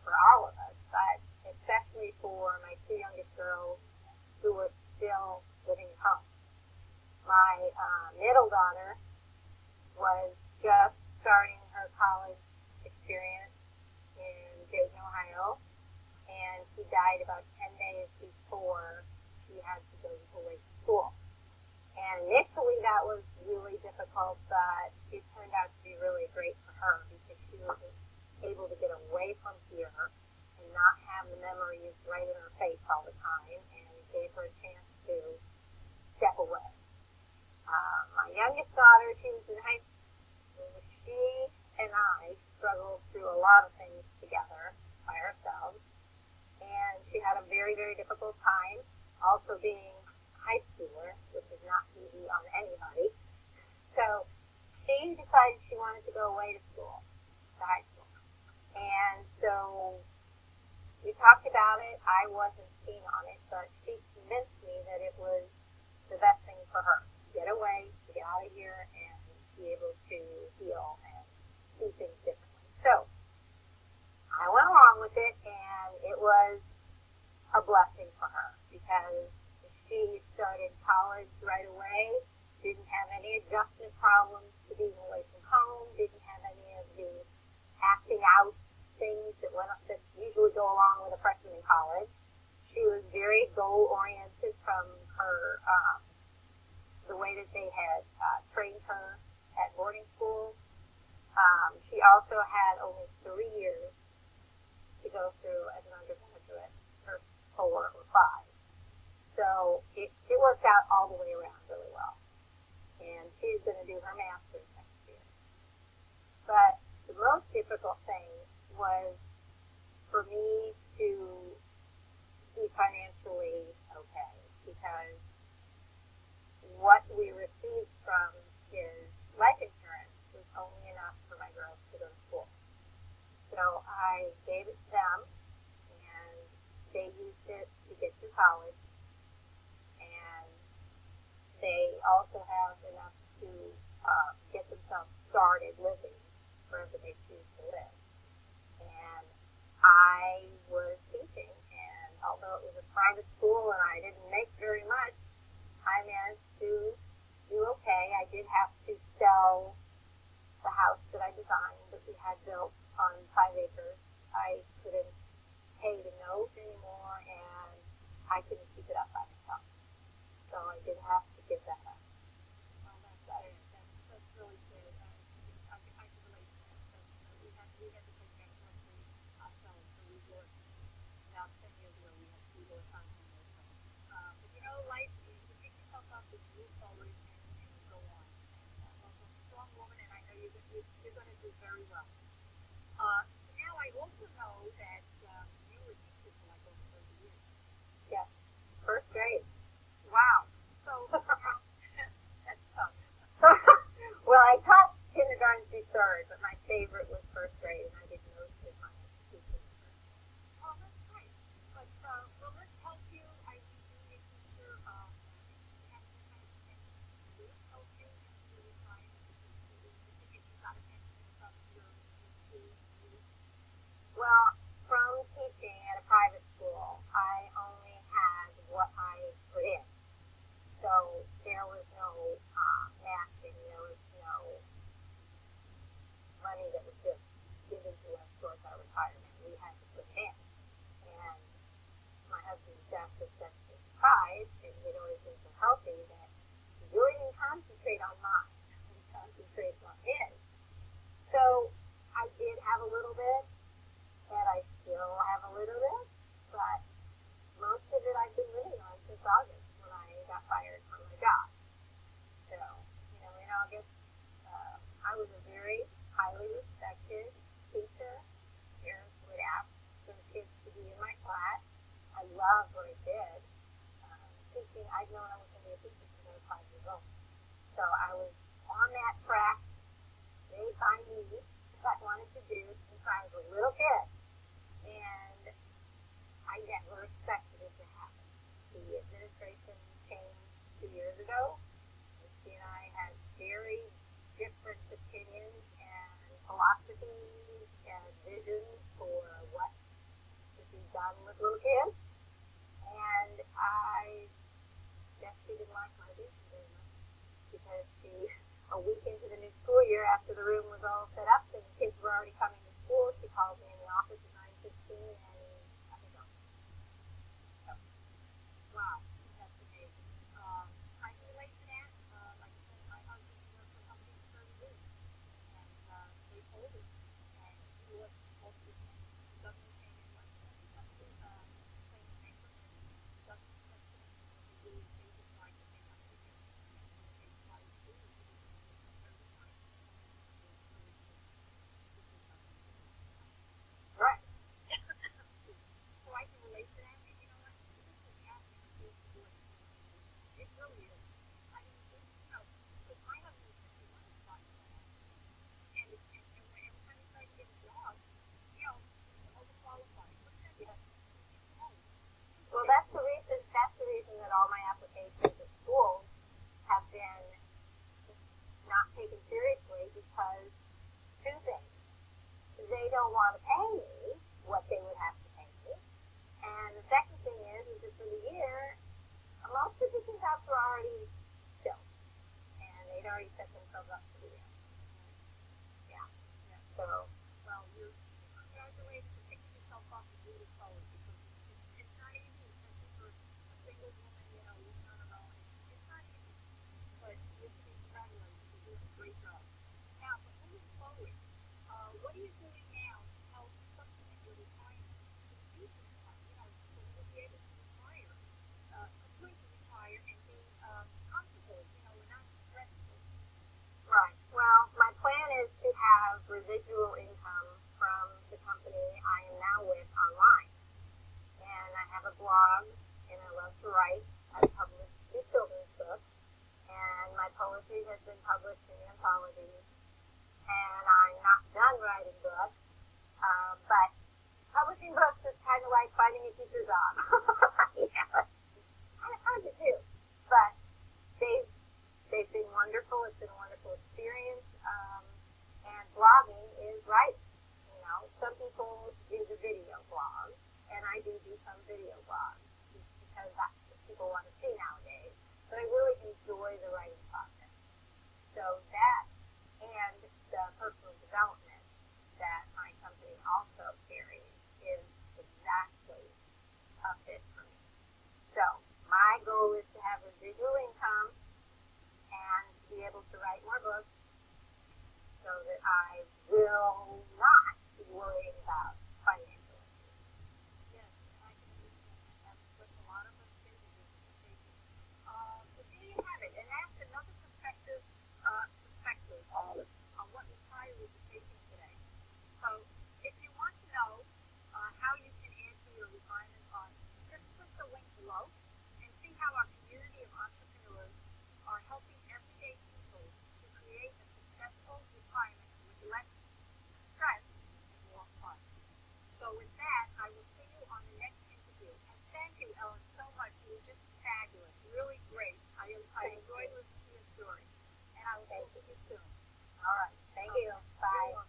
for all of us, but especially for my two youngest girls who were still living at home. My middle daughter was just starting her college experience in Dayton, Ohio, and she died about 10 days before she had to go away to school. And initially that was really difficult, but it turned out to be really great for her because she was able to get away from here and not have the memories right in her face all the time, and it gave her a chance to step away. My youngest daughter, she was in high school. She and I struggled through a lot of things together by ourselves, and she had a very, very difficult time also being a high schooler, which is not easy on anybody. So she decided she wanted to go away to school, to high school. And so we talked about it. I wasn't keen on it, but she convinced me that it was the best thing for her to get away, to get out of here, and be able to heal and see things differently. So I went along with it, and it was a blessing for her because she started college right away, didn't have any adjustment problems to being away from home, didn't have any of the acting out things that usually go along with a freshman in college. She was very goal-oriented from her the way that they had trained her at boarding school. She also had only 3 years to go through as an undergraduate, or 4 or 5. So it worked out all the way around really well. And she's going to do her master's next year. But the most difficult thing was for me to be financially okay, because what we received from his life insurance was only enough for my girls to go to school. So I gave it to them, and they used it to get through college, and they also have enough to get themselves started living wherever they choose to live. And I was teaching, and although it was a private school and I didn't make very much, I managed to do okay. I did have to sell the house that I designed that we had built on 5 acres. I couldn't pay the note anymore, and I couldn't keep it up by myself. So I did have to give that up. Oh, that's sad. That's really sad. I can relate to that. We had to take bankruptcy ourselves, so we lost. Now 10 years ago, we lost our home also. But life, you pick yourself up, you move forward, and you go on. And I'm a strong woman, and I know you're going to do very well. So now I also know that you were a teacher for like over 30 years. Yes, first grade. Wow. So that's tough. Well, I taught kindergarten through 3rd, but my favorite was first grade, and I did most of my teaching. Oh, that's great. But well, let's help you. I mean, being a teacher, you have to kind of pension. Will it help you into your retirement with your students? If you got a pension from your school years? Well, from teaching at a private school, I only had what I put in. So there was no matching, there was no money that was just given to us towards our retirement. We had to put it in. And my husband's death was such a surprise, and he'd always been so healthy that he really didn't concentrate on mine. He concentrated on his. So I did have a little bit, and I still have a little bit, but most of it I've been living on since August when I got fired from my job. So, in August, I was a very highly respected teacher. Parents would ask for the kids to be in my class. I loved what I did. Teaching, I'd known I was going to be a teacher since I was 5 years old. So I was on that track made by me, what I wanted to do since I was a little kid. And I never expected it to happen. The administration changed 2 years ago. She and I had very different opinions and philosophies and visions for what the room was all set up and the kids were already coming to school, she called me in the office at 9:15 and I was go. So, Wow, that's amazing. I can relate to that. Like I said, my husband worked for a company for 30 years, and they folded, and he lost both of his hands. The government came in once every company claims bankruptcy. The government steps in, and they decide that they have to pay. And so what they try to do is give them a 39% is original income, which is nothing to do. right. So I can relate to that, and you know what? This is happening across the board in so many industries. It really is. I mean, you know, because my husband was 51 at the time when that happened, and when every time he tried to get a job, you know, he was overqualified. What did that do? He was home. Well, that's the reason that all my applications at schools have been not taken seriously because two things. They don't want to pay me what they would have to pay me. And the second thing is that for the year, most position jobs were already filled. And they'd already set themselves up for the year. Yeah. Yeah. So, Well, you're congratulations for picking yourself up and moving forward because it's not easy, especially for a single woman, you know, living on her own. It's not easy. But you're to be congratulated. You're doing a great job. Now, but moving forward, what are you doing now to help supplement your retirement for the future? You know, so you'll be able to retire, completely retire and be comfortable, you know, and not stressful. right. Well, my plan is to have residual income from the company I am now with online. And I have a blog, and I love to write. I've published 2 children's books, and my poetry has been published in anthologies. And I'm not done writing books, but publishing books is kind of like finding a teacher job. Yeah, it's kind of hard to do, but they've been wonderful. It's been a wonderful experience, and blogging is writing. You know, some people do the video blog, and I do some video blogs because that's what people want to see nowadays. But I really enjoy the writing process. So that and the personal development that my company also carries is exactly a fit for me. So my goal is to have residual income and be able to write more books so that I will not be worrying about financial issues. Yes, and I can understand that. That's what a lot of us individuals are facing. But there you have it, and that's another perspective on what retirees are facing today. So, if you want to know how you can add to your retirement fund, just click the link below and see how our community of entrepreneurs are helping everyday people to create a successful retirement with less stress and more fun. So with that, I will see you on the next interview. And thank you, Ellen, so much. You were just fabulous, really great. I enjoyed listening to your story. And I will talk to you soon. All right. Thank you. Bye.